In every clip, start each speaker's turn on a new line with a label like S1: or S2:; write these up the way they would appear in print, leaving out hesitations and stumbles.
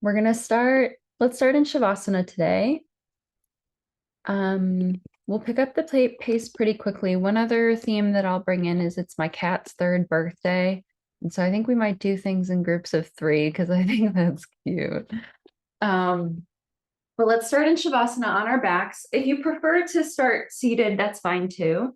S1: We're gonna start, let's start in Shavasana today. We'll pick up the pace pretty quickly. One other theme that I'll bring in is it's my cat's third birthday. And so I think we might do things in groups of 3 because I think that's cute. But let's start in Shavasana on our backs. If you prefer to start seated, that's fine too.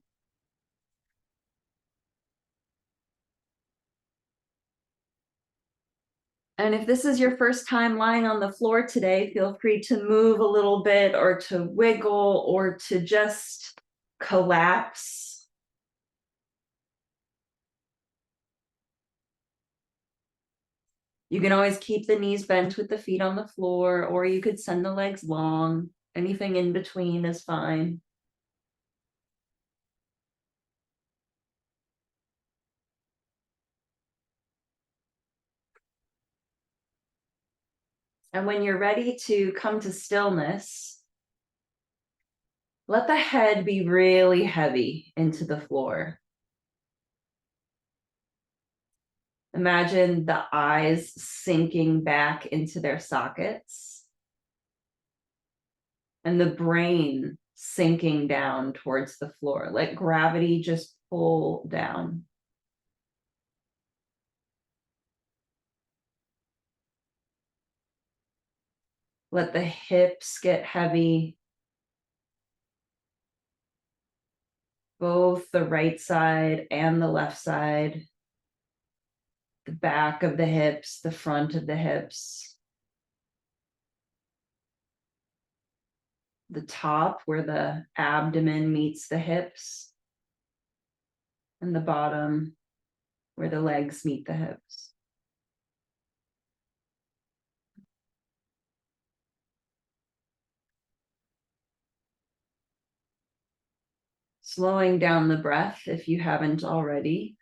S1: And if this is your first time lying on the floor today, feel free to move a little bit or to wiggle or to just collapse. You can always keep the knees bent with the feet on the floor, or you could send the legs long. Anything in between is fine. And when you're ready to come to stillness, let the head be really heavy into the floor. Imagine the eyes sinking back into their sockets and the brain sinking down towards the floor. Let gravity just pull down. Let the hips get heavy. Both the right side and the left side. The back of the hips, the front of the hips. The top where the abdomen meets the hips. And the bottom where the legs meet the hips. Slowing down the breath if you haven't already.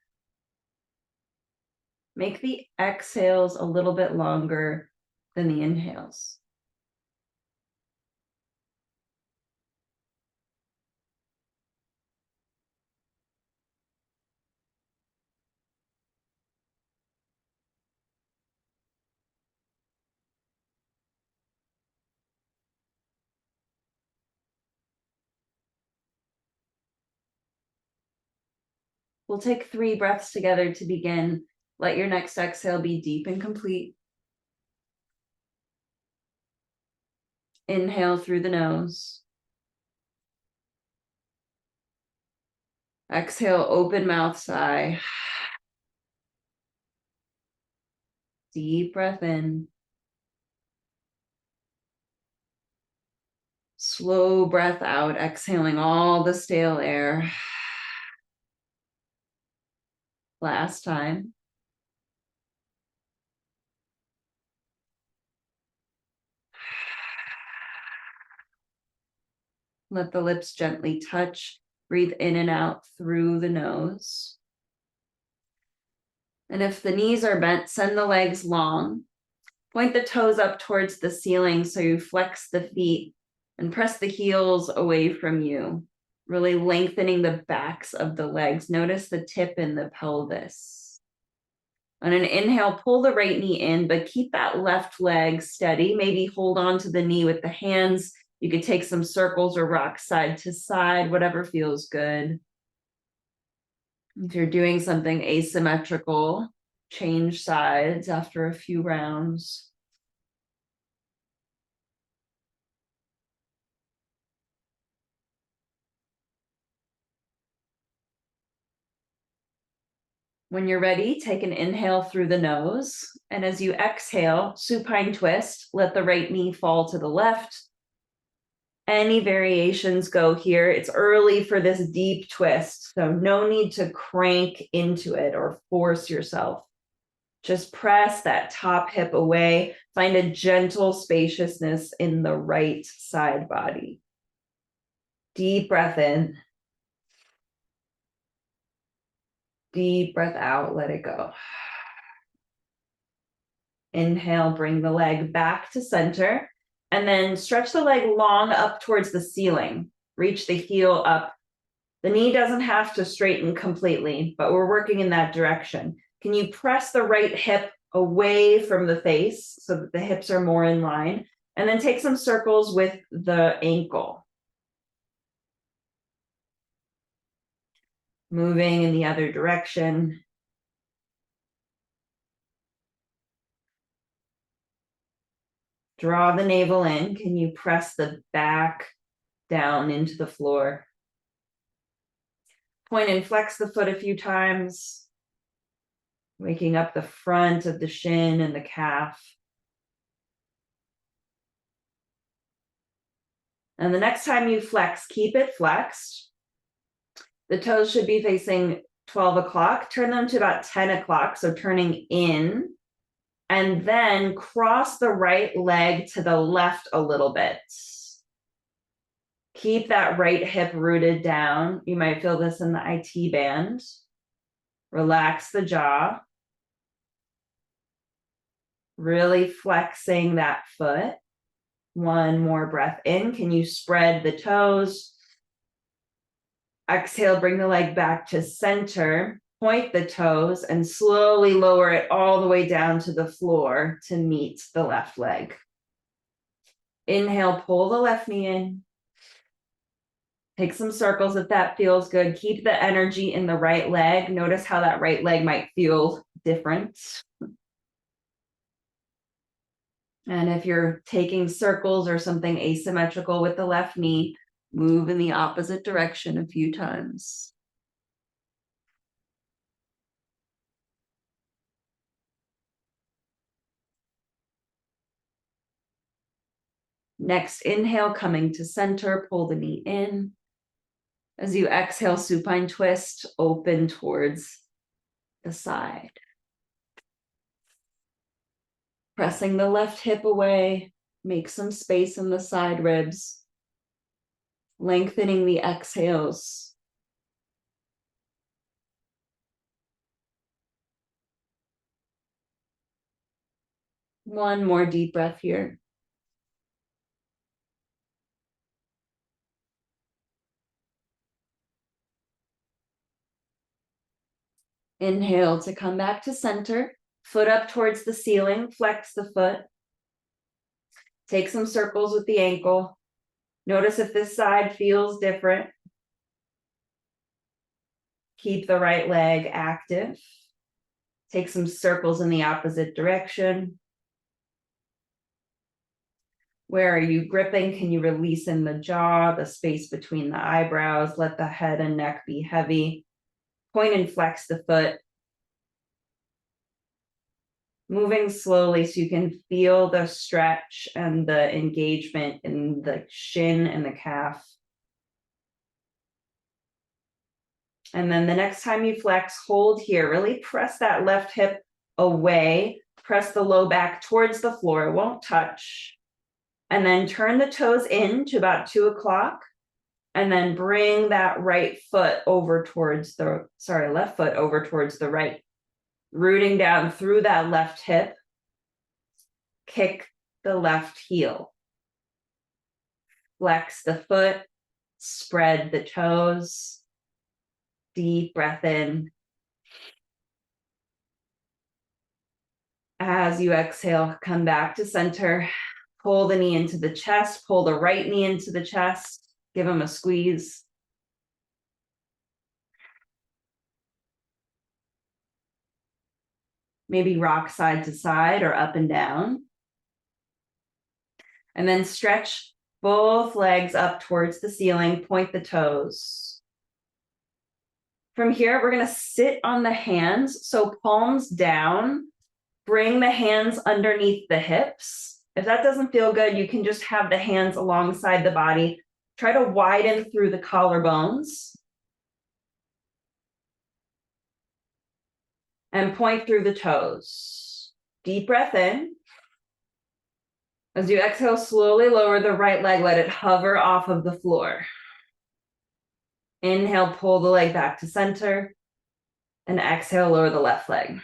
S1: Make the exhales a little bit longer than the inhales. We'll take 3 breaths together to begin. Let your next exhale be deep and complete. Inhale through the nose. Exhale, open mouth, sigh. Deep breath in. Slow breath out, exhaling all the stale air. Last time. Let the lips gently touch. Breathe in and out through the nose. And if the knees are bent, send the legs long. Point the toes up towards the ceiling so you flex the feet and press the heels away from you, really lengthening the backs of the legs. Notice the tip in the pelvis. On an inhale, pull the right knee in, but keep that left leg steady. Maybe hold on to the knee with the hands. You could take some circles or rock side to side, whatever feels good. If you're doing something asymmetrical, change sides after a few rounds. When you're ready, take an inhale through the nose. And as you exhale, supine twist, let the right knee fall to the left. Any variations go here. It's early for this deep twist, so no need to crank into it or force yourself. Just press that top hip away. Find a gentle spaciousness in the right side body. Deep breath in. Deep breath out, let it go. Inhale, bring the leg back to center, and then stretch the leg long up towards the ceiling. Reach the heel up. The knee doesn't have to straighten completely, but we're working in that direction. Can you press the right hip away from the face so that the hips are more in line. And then take some circles with the ankle. Moving in the other direction. Draw the navel in. Can you press the back down into the floor? Point and flex the foot a few times. Waking up the front of the shin and the calf. And the next time you flex, keep it flexed. The toes should be facing 12 o'clock. Turn them to about 10 o'clock, so turning in. And then cross the right leg to the left a little bit. Keep that right hip rooted down. You might feel this in the IT band. Relax the jaw. Really flexing that foot. One more breath in. Can you spread the toes? Exhale, bring the leg back to center. Point the toes and slowly lower it all the way down to the floor to meet the left leg. Inhale, pull the left knee in. Take some circles if that feels good. Keep the energy in the right leg. Notice how that right leg might feel different. And if you're taking circles or something asymmetrical with the left knee, move in the opposite direction a few times. Next, inhale, coming to center, pull the knee in. As you exhale, supine twist, open towards the side. Pressing the left hip away, make some space in the side ribs. Lengthening the exhales. One more deep breath here. Inhale to come back to center. Foot up towards the ceiling, flex the foot. Take some circles with the ankle. Notice if this side feels different. Keep the right leg active. Take some circles in the opposite direction. Where are you gripping? Can you release in the jaw, the space between the eyebrows? Let the head and neck be heavy. Point and flex the foot. Moving slowly so you can feel the stretch and the engagement in the shin and the calf. And then the next time you flex, hold here. Really press that left hip away. Press the low back towards the floor. It won't touch. And then turn the toes in to about 2 o'clock. And then bring that right foot over towards the, left foot over towards the right. Rooting down through that left hip. Kick the left heel. Flex the foot. Spread the toes. Deep breath in. As you exhale, come back to center. Pull the knee into the chest. Pull the right knee into the chest. Give them a squeeze. Maybe rock side to side or up and down. And then stretch both legs up towards the ceiling. Point the toes. From here, we're going to sit on the hands. So palms down. Bring the hands underneath the hips. If that doesn't feel good, you can just have the hands alongside the body. Try to widen through the collarbones. And point through the toes. Deep breath in. As you exhale, slowly lower the right leg. Let it hover off of the floor. Inhale, pull the leg back to center. And exhale, lower the left leg.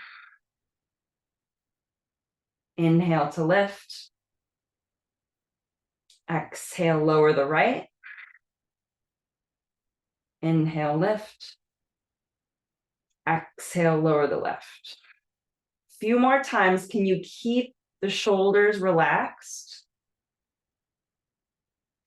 S1: Inhale to lift. Exhale, lower the right. Inhale, lift. Exhale, lower the left. Few more times. Can you keep the shoulders relaxed?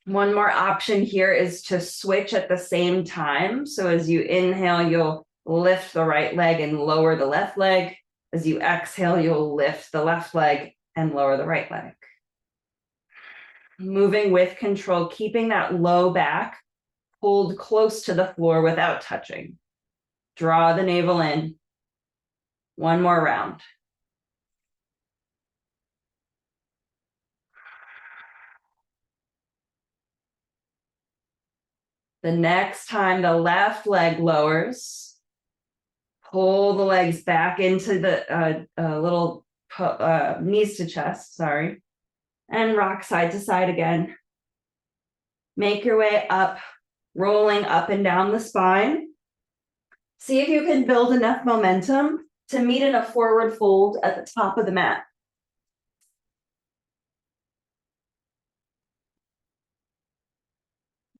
S1: One more option here is to switch at the same time. So as you inhale, you'll lift the right leg and lower the left leg. As you exhale, you'll lift the left leg and lower the right leg. Moving with control, keeping that low back, hold close to the floor without touching. Draw the navel in. One more round. The next time the left leg lowers, pull the legs back into the little knees to chest, sorry, and rock side to side again. Make your way up, rolling up and down the spine. See if you can build enough momentum to meet in a forward fold at the top of the mat.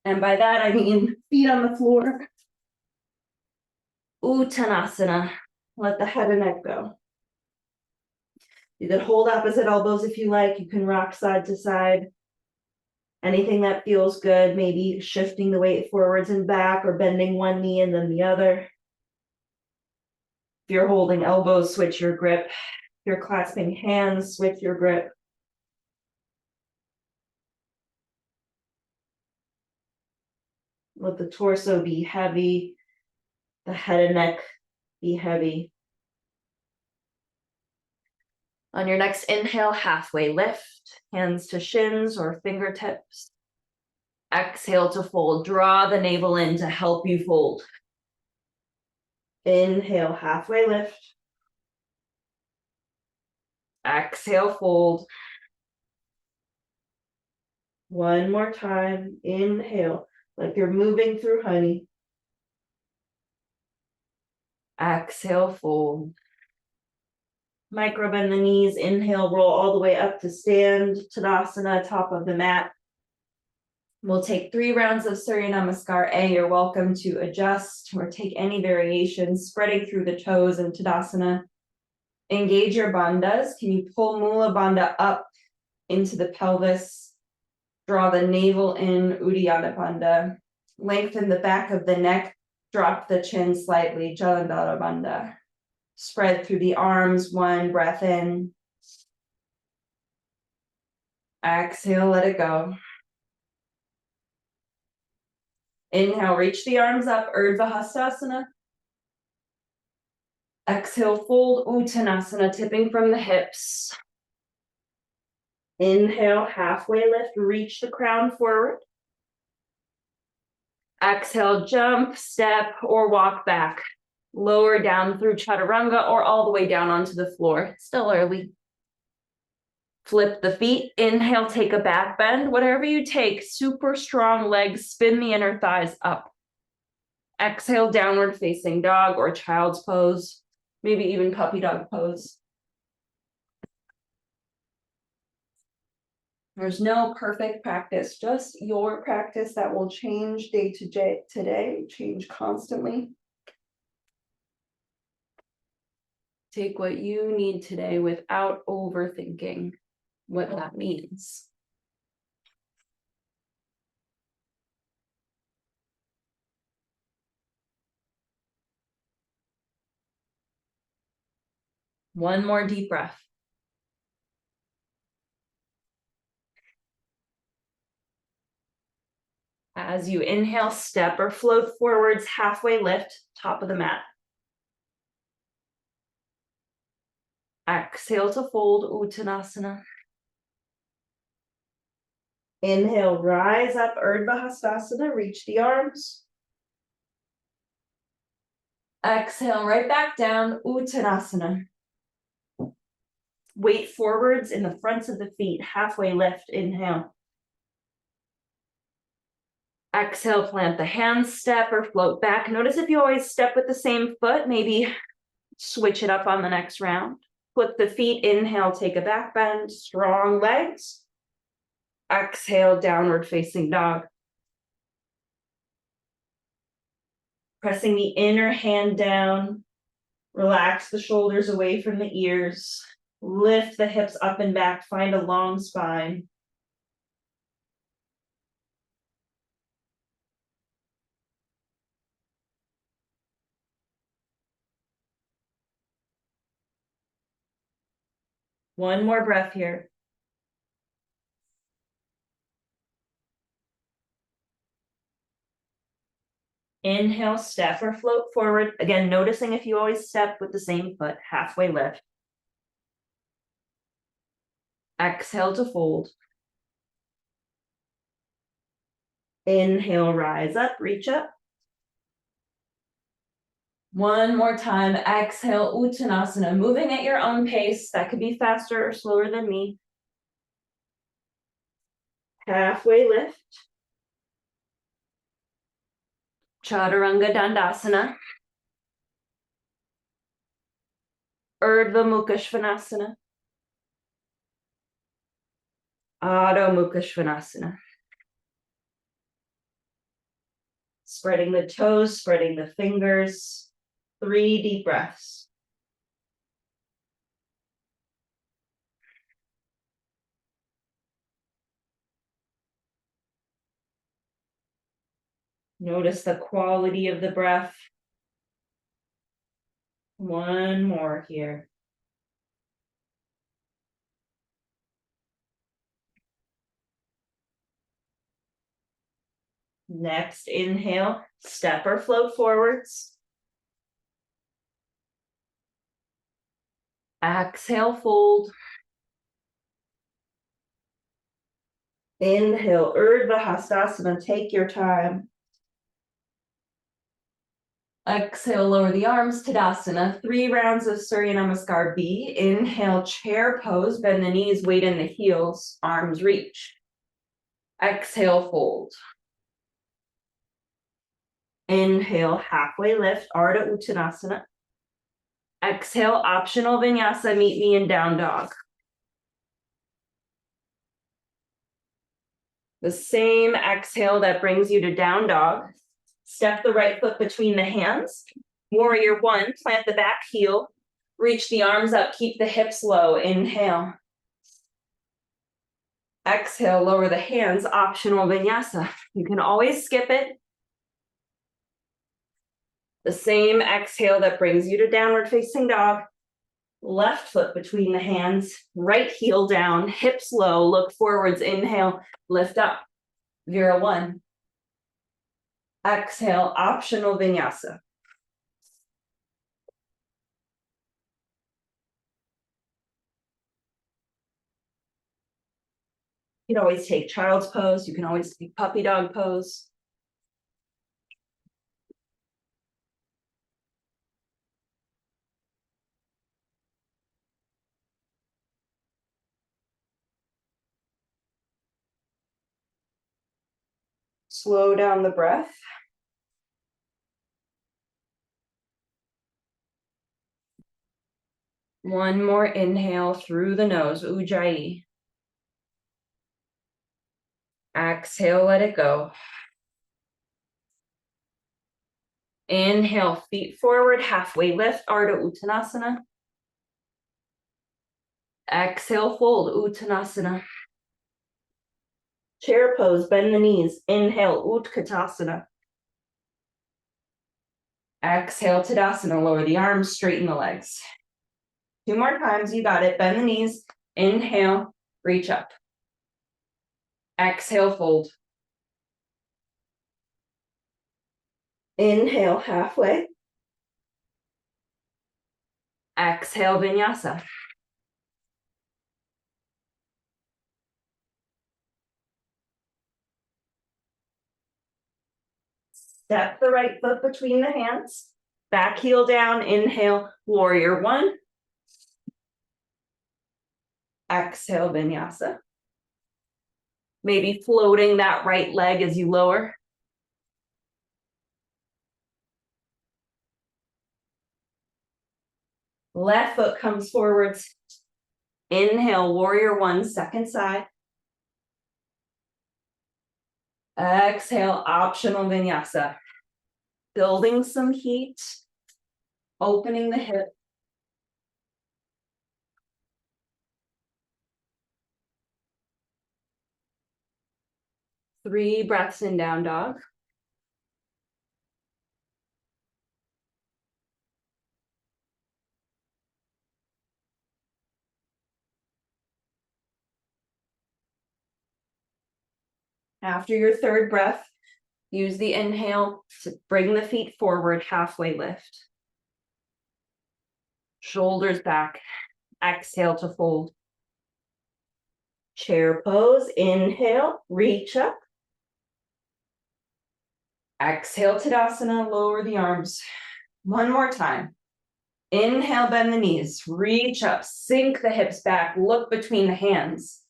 S1: And by that, I mean feet on the floor. Uttanasana. Let the head and neck go. You can hold opposite elbows if you like. You can rock side to side. Anything that feels good, maybe shifting the weight forwards and back or bending one knee and then the other. If you're holding elbows, switch your grip. If you're clasping hands, switch your grip. Let the torso be heavy, the head and neck be heavy. On your next inhale, halfway lift, hands to shins or fingertips. Exhale to fold, draw the navel in to help you fold. Inhale, halfway lift. Exhale, fold. One more time, inhale, like you're moving through honey. Exhale, fold. Micro bend the knees, inhale, roll all the way up to stand, Tadasana, top of the mat. We'll take 3 rounds of Surya Namaskar A. You're welcome to adjust or take any variations, spreading through the toes in Tadasana. Engage your bandhas. Can you pull Mula Bandha up into the pelvis? Draw the navel in, Uddiyana Bandha. Lengthen the back of the neck, drop the chin slightly, Jalandhara Bandha. Spread through the arms, 1 breath in. Exhale, let it go. Inhale, reach the arms up, Urdhva Hastasana. Exhale, fold, Uttanasana, tipping from the hips. Inhale, halfway lift, reach the crown forward. Exhale, jump, step, or walk back. Lower down through Chaturanga or all the way down onto the floor. Still early. Flip the feet. Inhale, take a back bend. Whatever you take, super strong legs, spin the inner thighs up. Exhale, downward facing dog or child's pose. Maybe even puppy dog pose. There's no perfect practice, just your practice that will change day to day, change constantly. Take what you need today without overthinking what that means. One more deep breath. As you inhale, step or float forwards, halfway lift, top of the mat. Exhale to fold, Uttanasana. Inhale, rise up, Urdhva Hastasana, reach the arms. Exhale, right back down, Uttanasana. Weight forwards in the fronts of the feet, halfway lift, inhale. Exhale, plant the hands, step or float back. Notice if you always step with the same foot, maybe switch it up on the next round. Flip the feet, inhale, take a back bend, strong legs. Exhale, downward facing dog. Pressing the inner hand down, Relax the shoulders away from the ears. Lift the hips up and back. Find a long spine. One more breath here. Inhale, step or float forward. Again, noticing if you always step with the same foot, halfway lift. Exhale to fold. Inhale, rise up, reach up. One more time, exhale, Uttanasana, moving at your own pace. That could be faster or slower than me. Halfway lift. Chaturanga Dandasana. Urdhva Mukha Svanasana. Adho Mukha Svanasana. Spreading the toes, spreading the fingers. 3 deep breaths. Notice the quality of the breath. One more here. Next, inhale, step or float forwards. Exhale, fold. Inhale, Urdhva Hastasana, take your time. Exhale, lower the arms, Tadasana. 3 rounds of Surya Namaskar B. Inhale, chair pose, bend the knees, weight in the heels, arms reach. Exhale, fold. Inhale, halfway lift, Ardha Uttanasana. Exhale, optional vinyasa, meet me in down dog. The same exhale that brings you to down dog. Step the right foot between the hands. Warrior 1, plant the back heel. Reach the arms up, keep the hips low. Inhale. Exhale, lower the hands, optional vinyasa. You can always skip it. The same exhale that brings you to downward facing dog. Left foot between the hands, right heel down, hips low, look forwards, inhale, lift up. Vira 1. Exhale, optional vinyasa. You can always take child's pose. You can always take puppy dog pose. Slow down the breath. One more inhale through the nose, Ujjayi. Exhale, let it go. Inhale, feet forward, halfway lift, Ardha Uttanasana. Exhale, fold, Uttanasana. Chair pose, bend the knees. Inhale, Utkatasana. Exhale, Tadasana, lower the arms, straighten the legs. 2 more times, you got it. Bend the knees. Inhale, reach up. Exhale, fold. Inhale, halfway. Exhale, vinyasa. Step the right foot between the hands. Back heel down, inhale, warrior 1. Exhale, vinyasa. Maybe floating that right leg as you lower. Left foot comes forwards. Inhale, warrior 1, second side. Exhale, optional vinyasa. Building some heat. opening the hip. Three breaths in down dog. After your third breath, use the inhale to bring the feet forward, halfway lift. Shoulders back, exhale to fold. Chair pose, inhale, reach up. Exhale, Tadasana, lower the arms. One more time. Inhale, bend the knees, reach up, sink the hips back, look between the hands.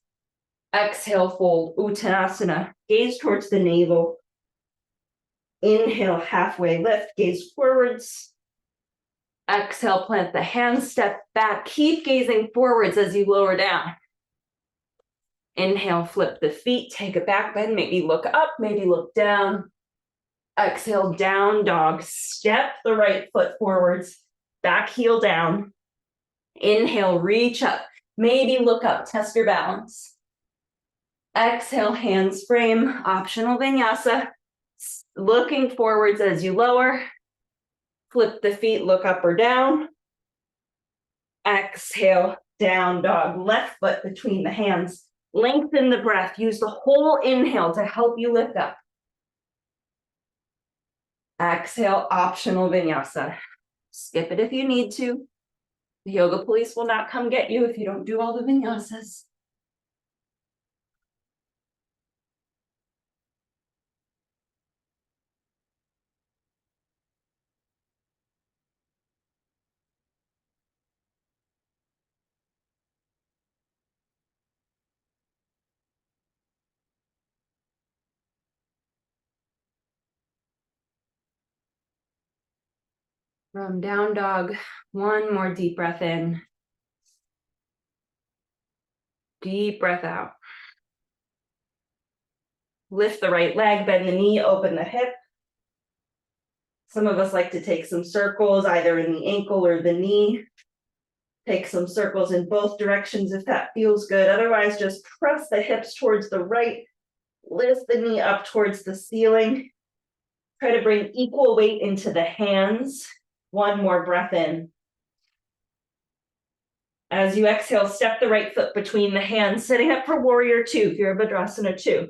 S1: Exhale, fold, Uttanasana, gaze towards the navel. Inhale, halfway lift, gaze forwards. Exhale, plant the hands, step back, keep gazing forwards as you lower down. Inhale, flip the feet, take a back bend, maybe look up, maybe look down. Exhale, down dog, step the right foot forwards, back heel down. Inhale, reach up, maybe look up, test your balance. Exhale, hands frame, optional vinyasa. Looking forwards as you lower. Flip the feet, look up or down. Exhale, down dog, left foot between the hands. Lengthen the breath, use the whole inhale to help you lift up. Exhale, optional vinyasa. Skip it if you need to. The yoga police will not come get you if you don't do all the vinyasas. From down dog, one more deep breath in. Deep breath out. Lift the right leg, bend the knee, open the hip. Some of us like to take some circles either in the ankle or the knee. Take some circles in both directions if that feels good. Otherwise, just press the hips towards the right. Lift the knee up towards the ceiling. Try to bring equal weight into the hands. One more breath in. As you exhale, step the right foot between the hands, setting up for warrior two, Virabhadrasana 2.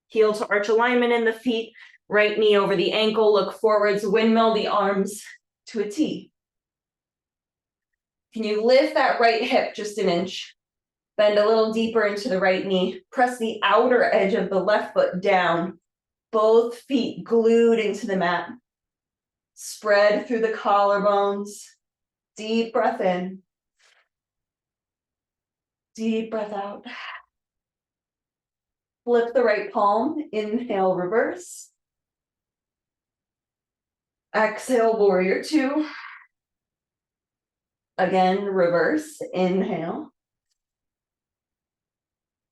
S1: Heel to arch alignment in the feet, right knee over the ankle, look forwards, windmill the arms to a T. Can you lift that right hip just an inch? Bend a little deeper into the right knee. Press the outer edge of the left foot down. Both feet glued into the mat. Spread through the collarbones. Deep breath in. Deep breath out. Flip the right palm. Inhale, reverse. Exhale, warrior two. Again, reverse. Inhale.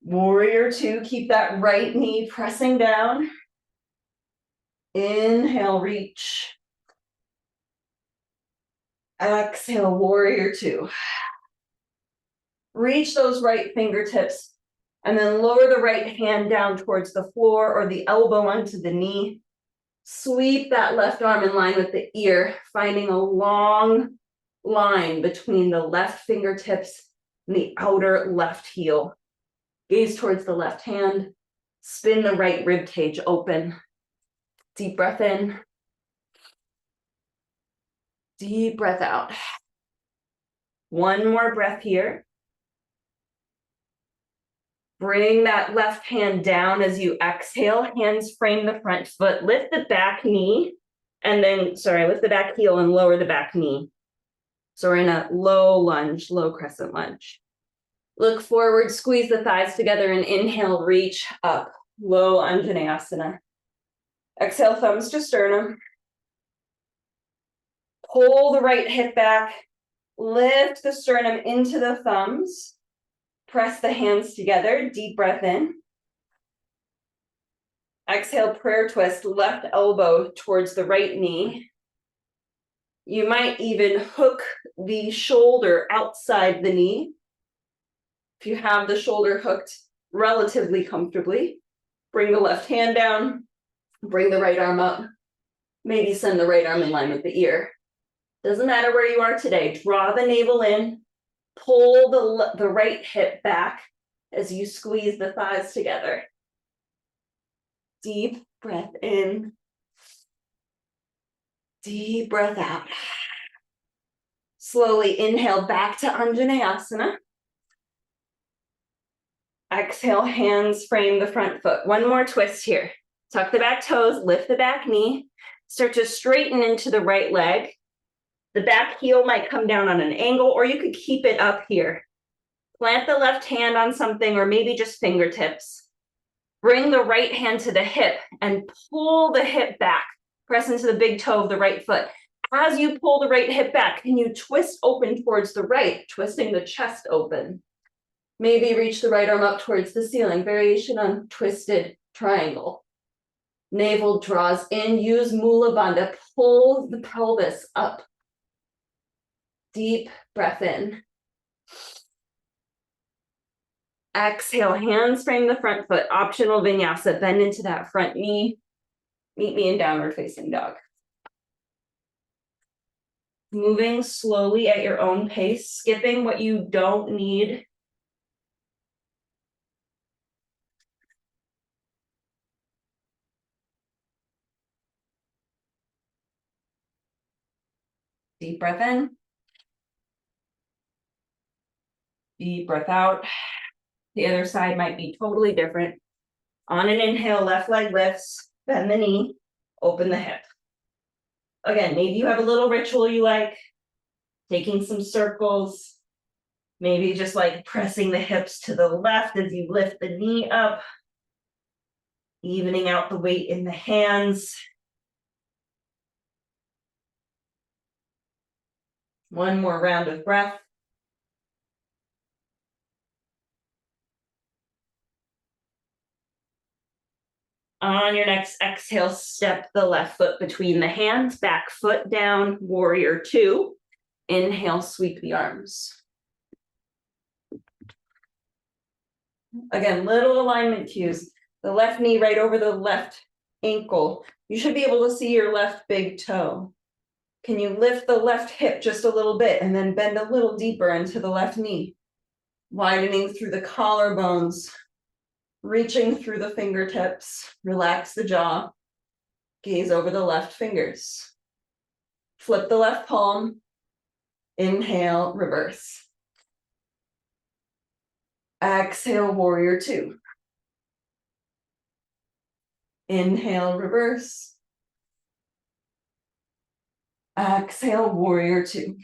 S1: Warrior two. Keep that right knee pressing down. Inhale, reach. Exhale, warrior two. Reach those right fingertips and then lower the right hand down towards the floor or the elbow onto the knee. Sweep that left arm in line with the ear, finding a long line between the left fingertips and the outer left heel. Gaze towards the left hand. Spin the right rib cage open. Deep breath in. Deep breath out. One more breath here. Bring that left hand down as you exhale. Hands frame the front foot. Lift the back knee and then, lift the back heel and lower the back knee. So we're in a low lunge, low crescent lunge. Look forward, squeeze the thighs together and inhale, reach up. Low Anjaneyasana. Exhale, thumbs to sternum. Pull the right hip back. Lift the sternum into the thumbs. Press the hands together, deep breath in. Exhale, prayer twist, left elbow towards the right knee. You might even hook the shoulder outside the knee. If you have the shoulder hooked relatively comfortably, bring the left hand down, bring the right arm up, maybe send the right arm in line with the ear. Doesn't matter where you are today, draw the navel in, pull the right hip back as you squeeze the thighs together. Deep breath in, deep breath out. Slowly inhale back to Anjaneyasana. Exhale, hands frame the front foot. One more twist here. Tuck the back toes, lift the back knee, start to straighten into the right leg. The back heel might come down on an angle, or you could keep it up here. Plant the left hand on something, or maybe just fingertips. Bring the right hand to the hip and pull the hip back. Press into the big toe of the right foot. As you pull the right hip back, can you twist open towards the right, twisting the chest open? Maybe reach the right arm up towards the ceiling, variation on twisted triangle. Navel draws in, use Mula Bandha, pull the pelvis up. Deep breath in. Exhale, hands frame the front foot, optional vinyasa, bend into that front knee. Meet me in downward facing dog. Moving slowly at your own pace, skipping what you don't need. Deep breath in. Deep breath out. The other side might be totally different. On an inhale, left leg lifts, bend the knee, open the hip. Again, maybe you have a little ritual you like, taking some circles, maybe just like pressing the hips to the left as you lift the knee up, evening out the weight in the hands. One more round of breath. On your next exhale, step the left foot between the hands, back foot down, warrior two. Inhale, sweep the arms. Again, little alignment cues. The left knee right over the left ankle. You should be able to see your left big toe. Can you lift the left hip just a little bit and then bend a little deeper into the left knee? Widening through the collarbones, reaching through the fingertips, relax the jaw, gaze over the left fingers. Flip the left palm, inhale, reverse. Exhale, warrior two. Inhale, reverse. Exhale, warrior two.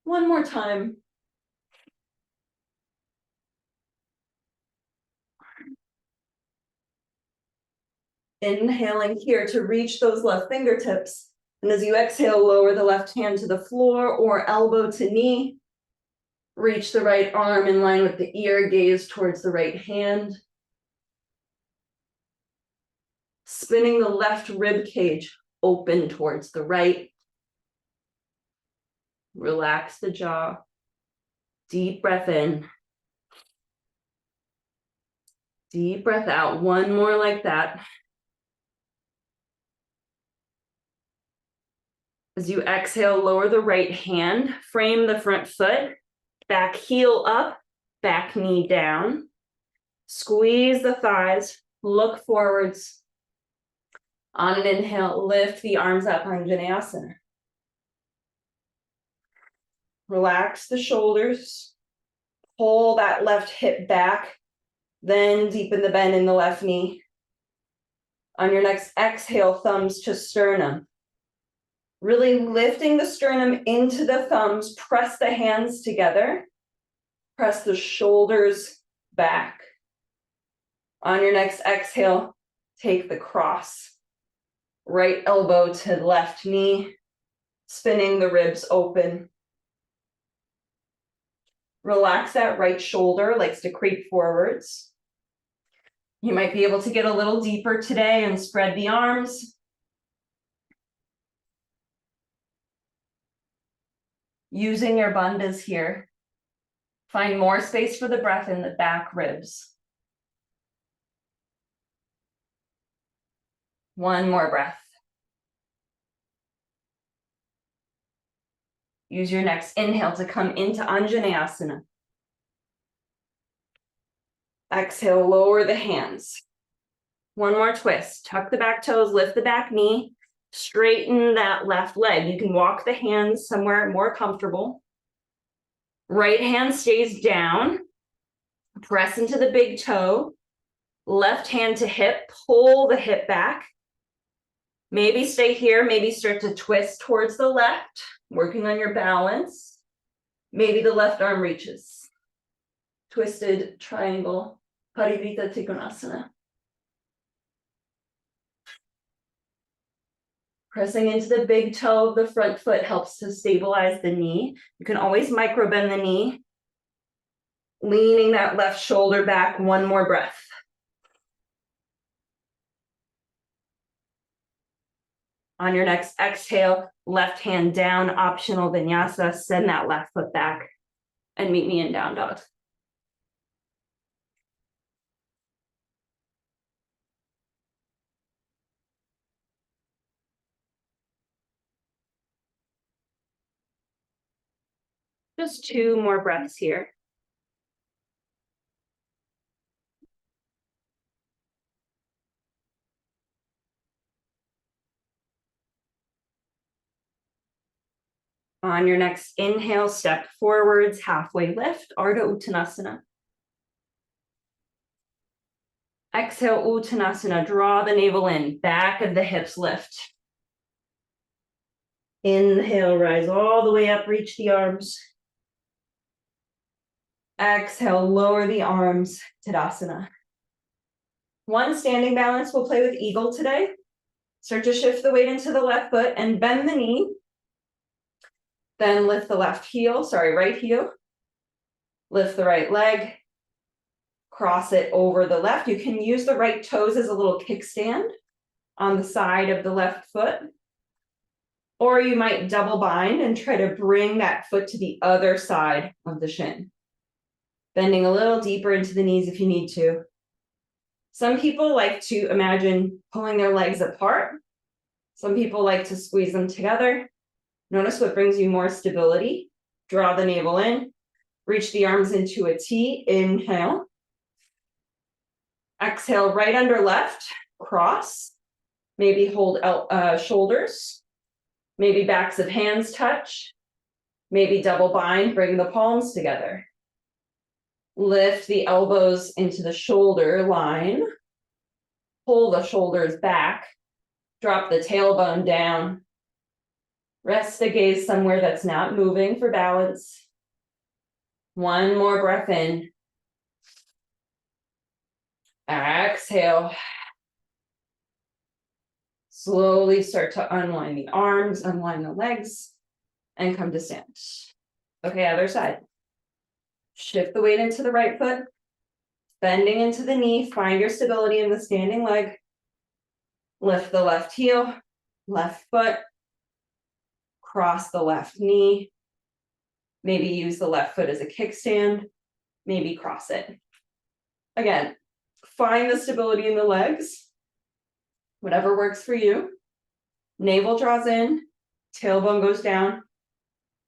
S1: One more time. Inhaling here to reach those left fingertips. And as you exhale, lower the left hand to the floor or elbow to knee. Reach the right arm in line with the ear, gaze towards the right hand. Spinning the left rib cage open towards the right. Relax the jaw. Deep breath in. Deep breath out. One more like that. As you exhale, lower the right hand, frame the front foot, back heel up, back knee down. Squeeze the thighs, look forwards. On an inhale, lift the arms up, Anjaneyasana. Relax the shoulders, pull that left hip back, then deepen the bend in the left knee. On your next exhale, thumbs to sternum. Really lifting the sternum into the thumbs, press the hands together, press the shoulders back. On your next exhale, take the cross. Right elbow to left knee, spinning the ribs open. Relax that right shoulder, likes to creep forwards. You might be able to get a little deeper today and spread the arms. Using your bandhas here. Find more space for the breath in the back ribs. One more breath. Use your next inhale to come into Anjaneyasana. Exhale, lower the hands. One more twist. Tuck the back toes, lift the back knee, straighten that left leg. You can walk the hands somewhere more comfortable. Right hand stays down. Press into the big toe. Left hand to hip, pull the hip back. Maybe stay here, maybe start to twist towards the left, working on your balance. Maybe the left arm reaches. Twisted triangle, Parivrtta Trikonasana. Pressing into the big toe of the front foot helps to stabilize the knee. You can always micro bend the knee. Leaning that left shoulder back, one more breath. On your next exhale, left hand down, optional vinyasa, send that left foot back and meet me in down dog. Just 2 more breaths here. On your next inhale, step forwards, halfway lift, Ardha Uttanasana. Exhale, Uttanasana, draw the navel in, back of the hips lift. Inhale, rise all the way up, reach the arms. Exhale, lower the arms, Tadasana. One standing balance, we'll play with eagle today. Start to shift the weight into the left foot and bend the knee. Then lift the right heel. Lift the right leg. Cross it over the left. You can use the right toes as a little kickstand on the side of the left foot. Or you might double bind and try to bring that foot to the other side of the shin. Bending a little deeper into the knees if you need to. Some people like to imagine pulling their legs apart. Some people like to squeeze them together. Notice what brings you more stability. Draw the navel in. Reach the arms into a T. Inhale. Exhale, right under left. Cross. Maybe hold shoulders. Maybe backs of hands touch. Maybe double bind, bring the palms together. Lift the elbows into the shoulder line. Pull the shoulders back. Drop the tailbone down. Rest the gaze somewhere that's not moving for balance. One more breath in. Exhale. Slowly start to unwind the arms, unwind the legs, and come to stand. Okay, other side. Shift the weight into the right foot. Bending into the knee. Find your stability in the standing leg. Lift the left heel, left foot. Cross the left knee. Maybe use the left foot as a kickstand. Maybe cross it. Again, find the stability in the legs. Whatever works for you. Navel draws in. Tailbone goes down.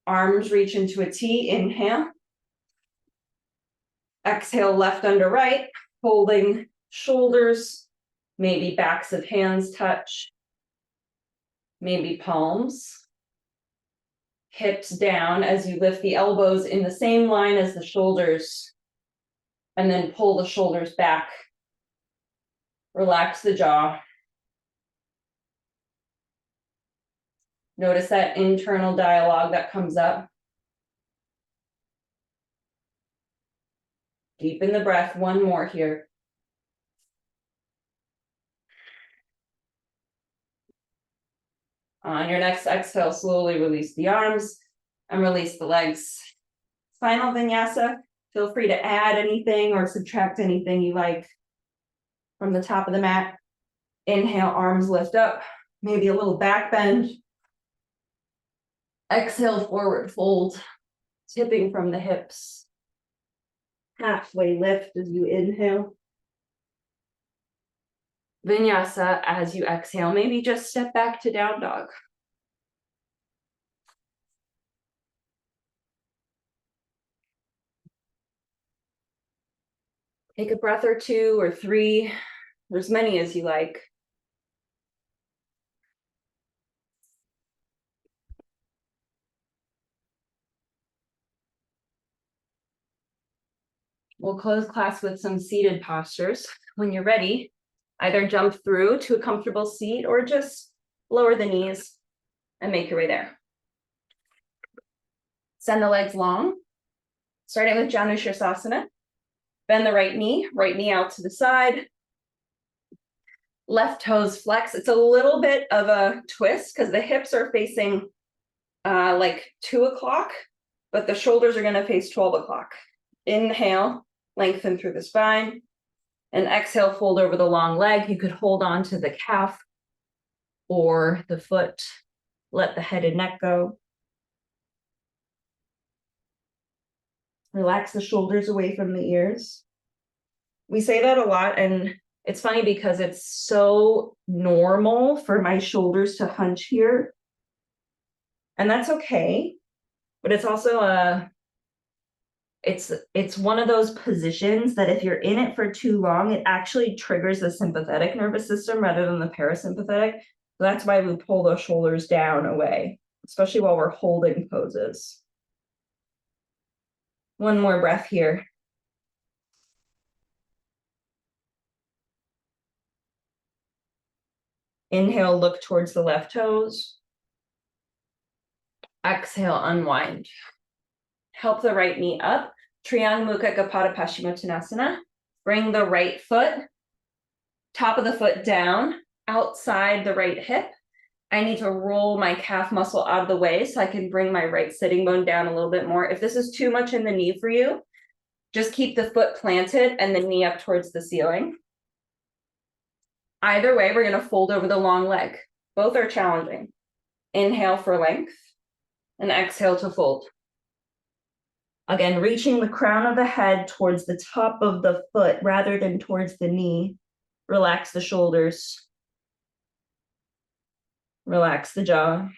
S1: Arms reach into a T. Inhale. Exhale, left under right. Holding shoulders. Maybe backs of hands touch. Maybe palms. Hips down as you lift the elbows in the same line as the shoulders. And then pull the shoulders back. Relax the jaw. Notice that internal dialogue that comes up. Deepen the breath. One more here. On your next exhale, slowly release the arms and release the legs. Final vinyasa. Feel free to add anything or subtract anything you like from the top of the mat. Inhale, arms lift up. Maybe a little back bend. Exhale, forward fold, tipping from the hips. Halfway lift as you inhale. Vinyasa as you exhale, maybe just step back to down dog. Take a breath or two or three, or as many as you like. We'll close class with some seated postures. When you're ready, either jump through to a comfortable seat or just lower the knees and make your way there. Send the legs long, starting with Janu Sirsasana. Bend the right knee out to the side. Left toes flex. It's a little bit of a twist because the hips are facing like 2 o'clock, but the shoulders are going to face 12 o'clock. Inhale, lengthen through the spine, and exhale, fold over the long leg. You could hold on to the calf or the foot. Let the head and neck go. Relax the shoulders away from the ears. We say that a lot, and it's funny because it's so normal for my shoulders to hunch here. And that's okay, but it's also it's one of those positions that if you're in it for too long, it actually triggers the sympathetic nervous system rather than the parasympathetic. So that's why we pull those shoulders down away, especially while we're holding poses. One more breath here. Inhale, look towards the left toes. Exhale, unwind. Help the right knee up. Triang Mukha Gapada Paschimottanasana. Bring the right foot, top of the foot down, outside the right hip. I need to roll my calf muscle out of the way so I can bring my right sitting bone down a little bit more. If this is too much in the knee for you, just keep the foot planted and the knee up towards the ceiling. Either way, we're going to fold over the long leg. Both are challenging. Inhale for length and exhale to fold. Again, reaching the crown of the head towards the top of the foot rather than towards the knee. Relax the shoulders. Relax the jaw.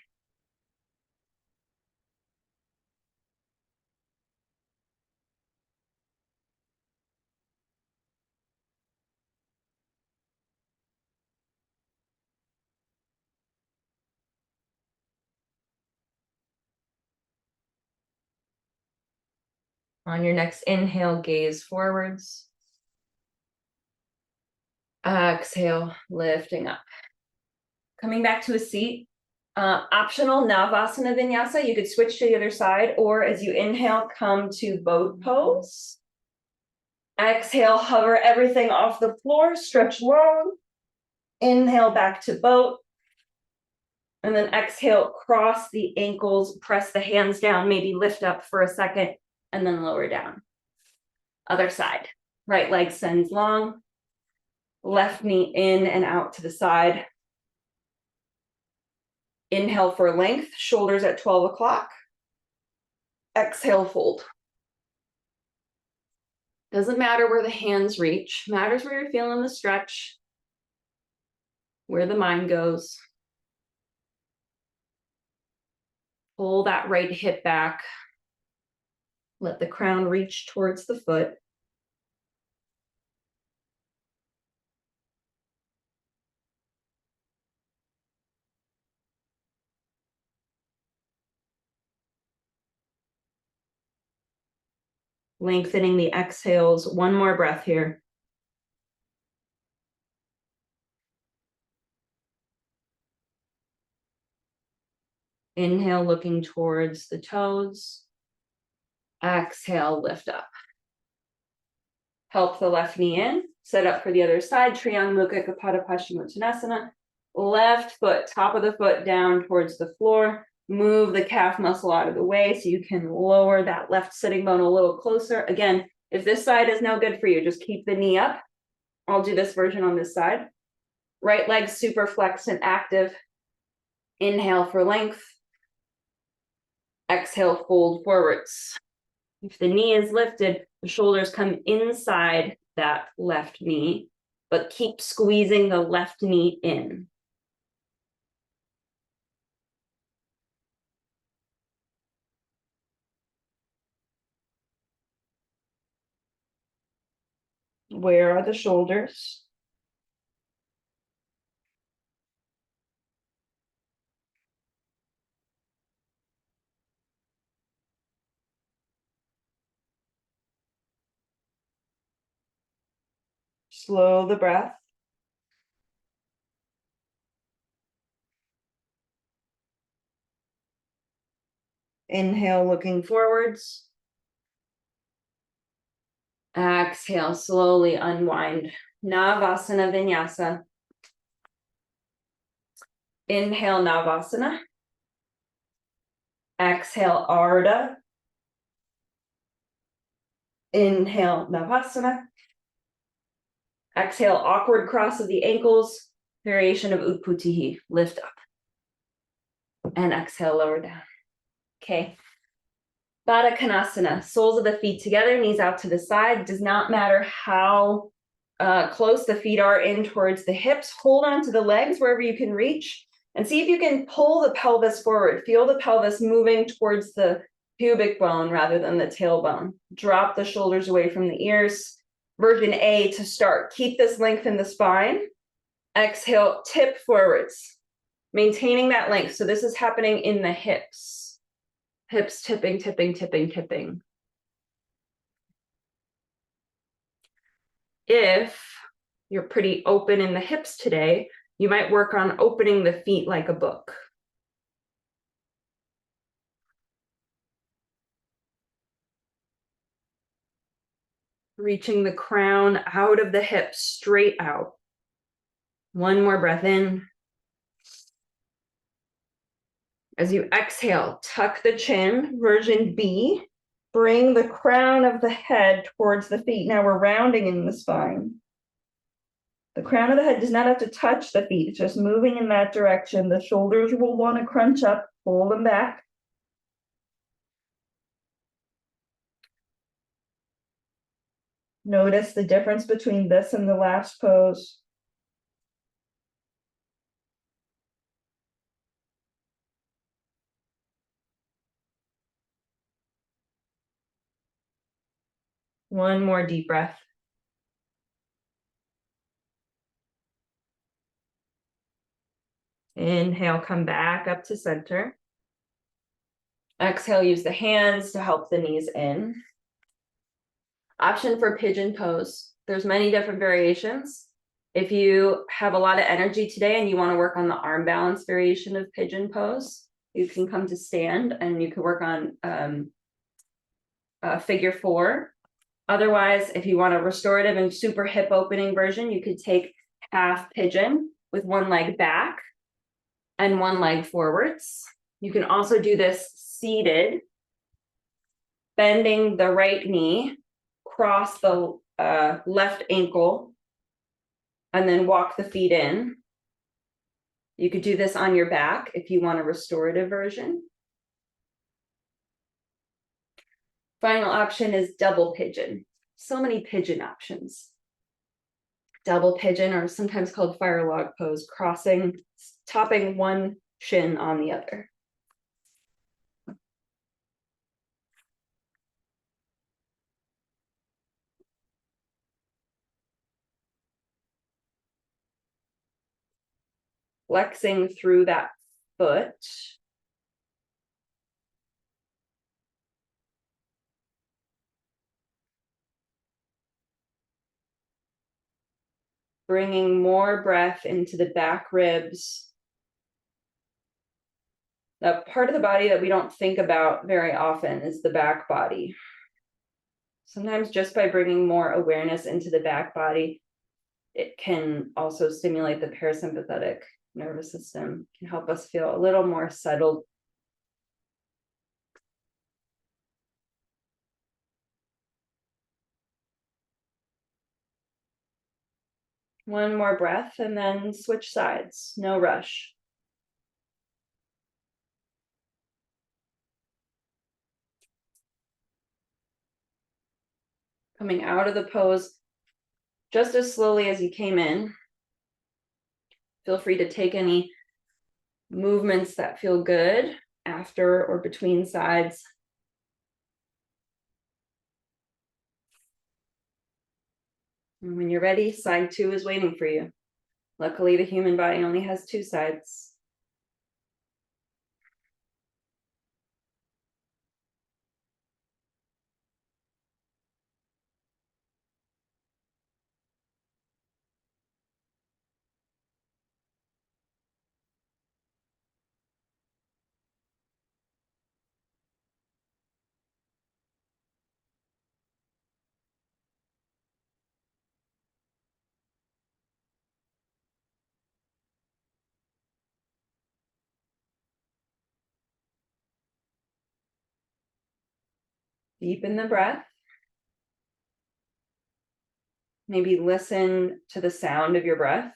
S1: On your next inhale, gaze forwards. Exhale, lifting up. Coming back to a seat. Optional Navasana Vinyasa. You could switch to the other side, or as you inhale, come to boat pose. Exhale, hover everything off the floor, stretch long. Inhale back to boat. And then exhale, cross the ankles, press the hands down, maybe lift up for a second, and then lower down. Other side. Right leg sends long. Left knee in and out to the side. Inhale for length, shoulders at 12 o'clock. Exhale, fold. Doesn't matter where the hands reach, matters where you're feeling the stretch, where the mind goes. Pull that right hip back. Let the crown reach towards the foot. Lengthening the exhales. One more breath here. Inhale, looking towards the toes. Exhale, lift up. Help the left knee in. Set up for the other side. Triang Mukha Gapada Paschimottanasana. Left foot, top of the foot down towards the floor. Move the calf muscle out of the way so you can lower that left sitting bone a little closer. Again, if this side is no good for you, just keep the knee up. I'll do this version on this side. Right leg super flexed and active. Inhale for length. Exhale, fold forwards. If the knee is lifted, the shoulders come inside that left knee, but keep squeezing the left knee in. Where are the shoulders? Slow the breath. Inhale, looking forwards. Exhale, slowly unwind. Navasana Vinyasa. Inhale, Navasana. Exhale, Ardha. Inhale, Navasana. Exhale, awkward cross of the ankles. Variation of Utputihi. Lift up. And exhale, lower down. Okay. Baddha Konasana. Soles of the feet together, knees out to the side. Does not matter how close the feet are in towards the hips. Hold on to the legs wherever you can reach. And see if you can pull the pelvis forward. Feel the pelvis moving towards the pubic bone rather than the tailbone. Drop the shoulders away from the ears. Version A to start. Keep this length in the spine. Exhale, tip forwards. Maintaining that length. So this is happening in the hips. Hips tipping, tipping, tipping, tipping. If you're pretty open in the hips today, you might work on opening the feet like a book. Reaching the crown out of the hips, straight out. One more breath in. As you exhale, tuck the chin, version B. Bring the crown of the head towards the feet. Now we're rounding in the spine. The crown of the head does not have to touch the feet. It's just moving in that direction. The shoulders will want to crunch up, pull them back. Notice the difference between this and the last pose. One more deep breath. Inhale, come back up to center. Exhale, use the hands to help the knees in. Option for pigeon pose. There's many different variations. If you have a lot of energy today and you want to work on the arm balance variation of pigeon pose, you can come to stand and you can work on figure 4. Otherwise, if you want a restorative and super hip opening version, you could take half pigeon with one leg back and one leg forwards. You can also do this seated, bending the right knee, cross the left ankle, and then walk the feet in. You could do this on your back if you want a restorative version. Final option is double pigeon. So many pigeon options. Double pigeon, or sometimes called fire log pose, crossing, topping one shin on the other. Flexing through that foot. Bringing more breath into the back ribs. The part of the body that we don't think about very often is the back body. Sometimes just by bringing more awareness into the back body, it can also stimulate the parasympathetic nervous system, can help us feel a little more settled. One more breath and then switch sides, no rush. Coming out of the pose just as slowly as you came in. Feel free to take any movements that feel good after or between sides. And when you're ready, side 2 is waiting for you. Luckily, the human body only has 2 sides. Deepen the breath. Maybe listen to the sound of your breath.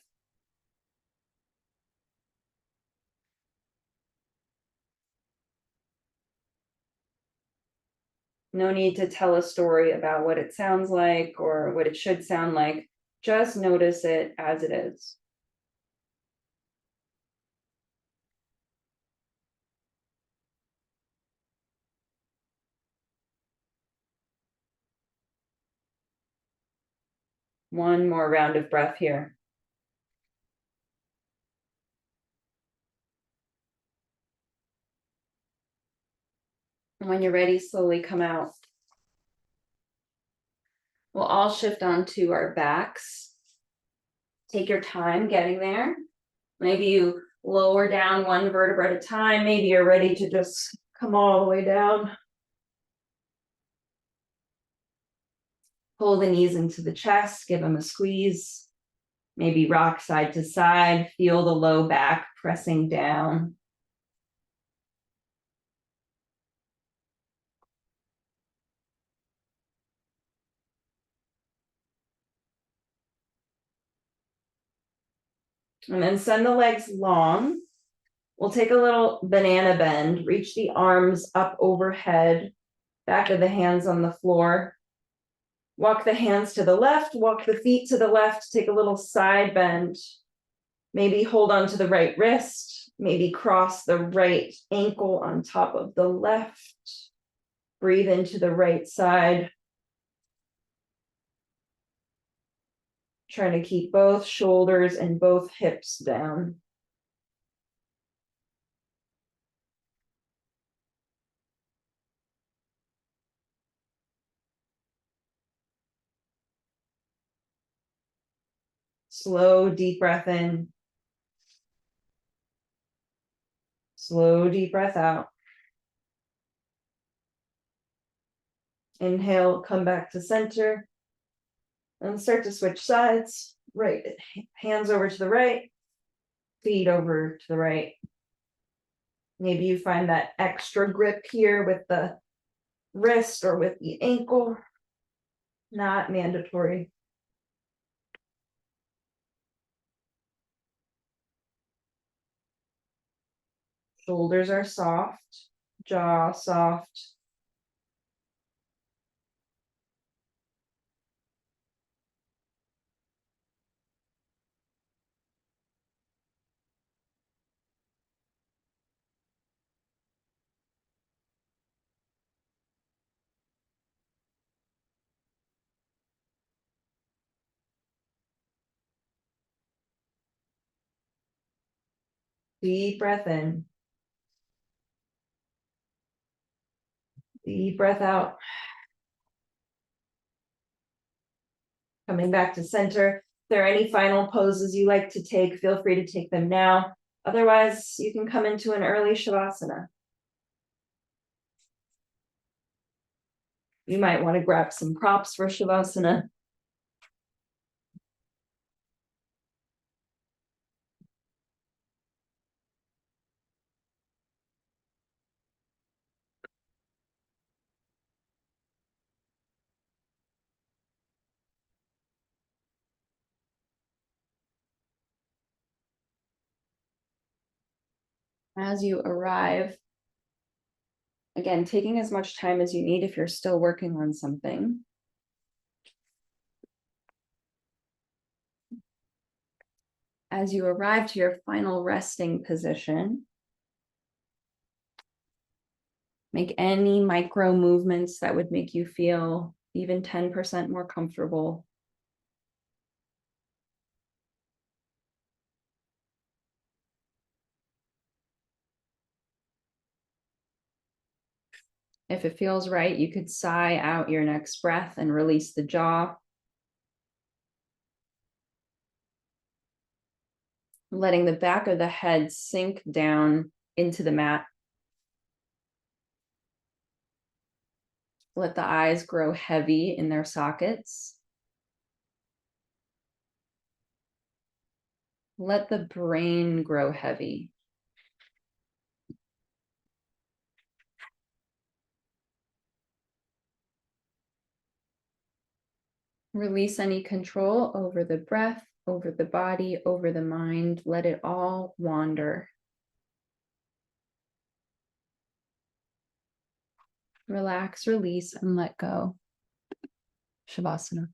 S1: No need to tell a story about what it sounds like or what it should sound like. Just notice it as it is. One more round of breath here. And when you're ready, slowly come out. We'll all shift onto our backs. Take your time getting there. Maybe you lower down one vertebra at a time. Maybe you're ready to just come all the way down. Pull the knees into the chest, give them a squeeze. Maybe rock side to side. Feel the low back pressing down. And then send the legs long. We'll take a little banana bend, reach the arms up overhead, back of the hands on the floor. Walk the hands to the left, walk the feet to the left, take a little side bend. Maybe hold on to the right wrist, maybe cross the right ankle on top of the left. Breathe into the right side. Trying to keep both shoulders and both hips down. Slow, deep breath in. Slow, deep breath out. Inhale, come back to center. And start to switch sides. Right, hands over to the right, feet over to the right. Maybe you find that extra grip here with the wrist or with the ankle. Not mandatory. Shoulders are soft, jaw soft. Deep breath in. Deep breath out. Coming back to center. If there are any final poses you like to take, feel free to take them now. Otherwise, you can come into an early Shavasana. You might want to grab some props for Shavasana. As you arrive, again, taking as much time as you need if you're still working on something. As you arrive to your final resting position, make any micro movements that would make you feel even 10% more comfortable. If it feels right, you could sigh out your next breath and release the jaw. Letting the back of the head sink down into the mat. Let the eyes grow heavy in their sockets. Let the brain grow heavy. Release any control over the breath, over the body, over the mind. Let it all wander. Relax, release, and let go. Shavasana.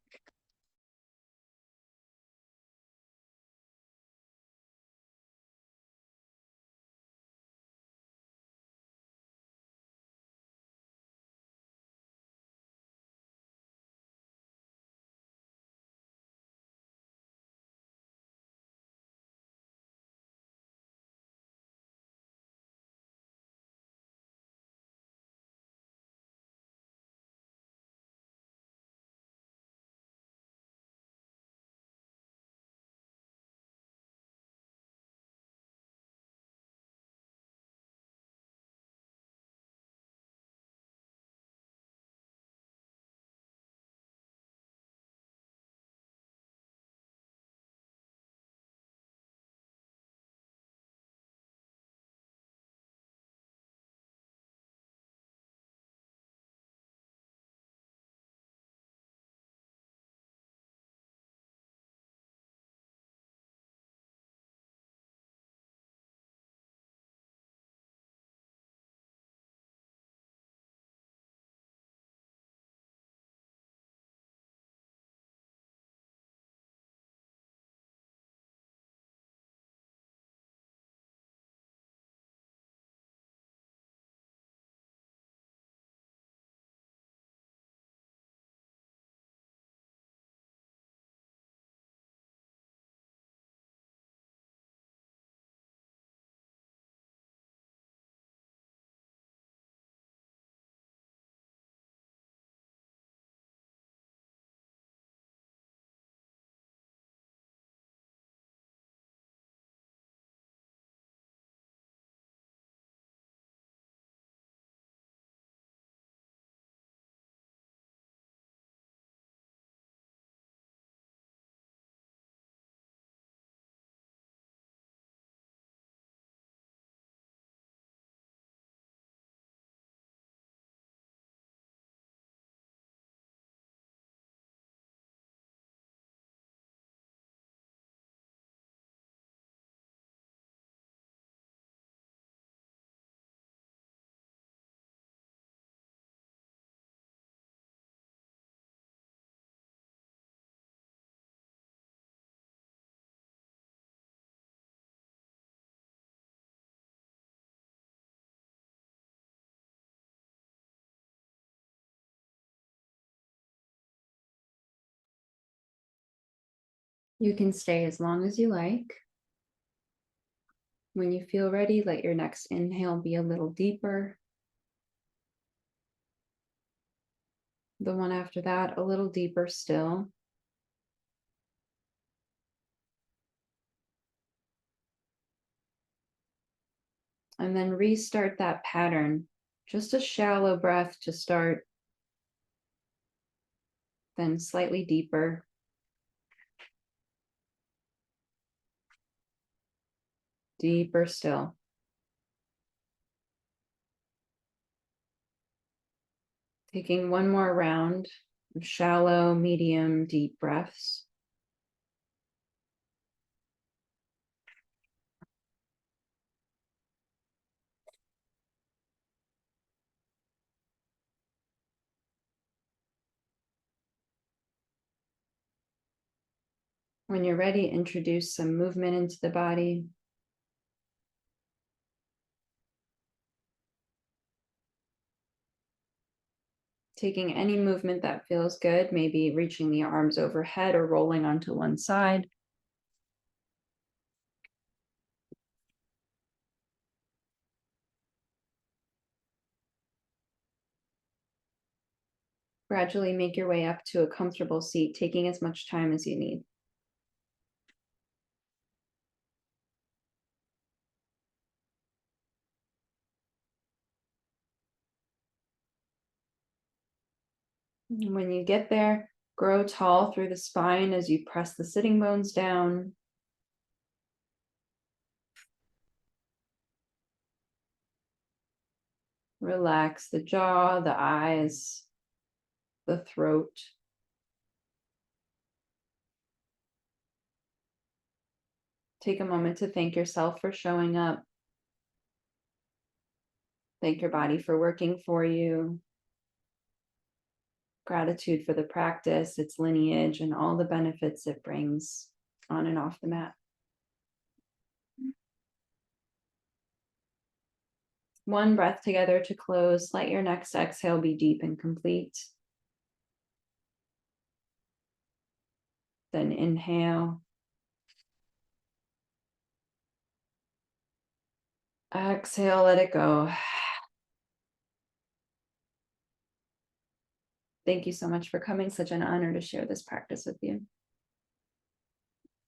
S1: You can stay as long as you like. When you feel ready, let your next inhale be a little deeper. The one after that, a little deeper still. And then restart that pattern. Just a shallow breath to start, then slightly deeper. Deeper still. Taking one more round of shallow, medium, deep breaths. When you're ready, introduce some movement into the body. Taking any movement that feels good, maybe reaching the arms overhead or rolling onto one side. Gradually make your way up to a comfortable seat, taking as much time as you need. And when you get there, grow tall through the spine as you press the sitting bones down. Relax the jaw, the eyes, the throat. Take a moment to thank yourself for showing up. Thank your body for working for you. Gratitude for the practice, its lineage, and all the benefits it brings on and off the mat. One breath together to close. Let your next exhale be deep and complete. Then inhale. Exhale, let it go. Thank you so much for coming. Such an honor to share this practice with you.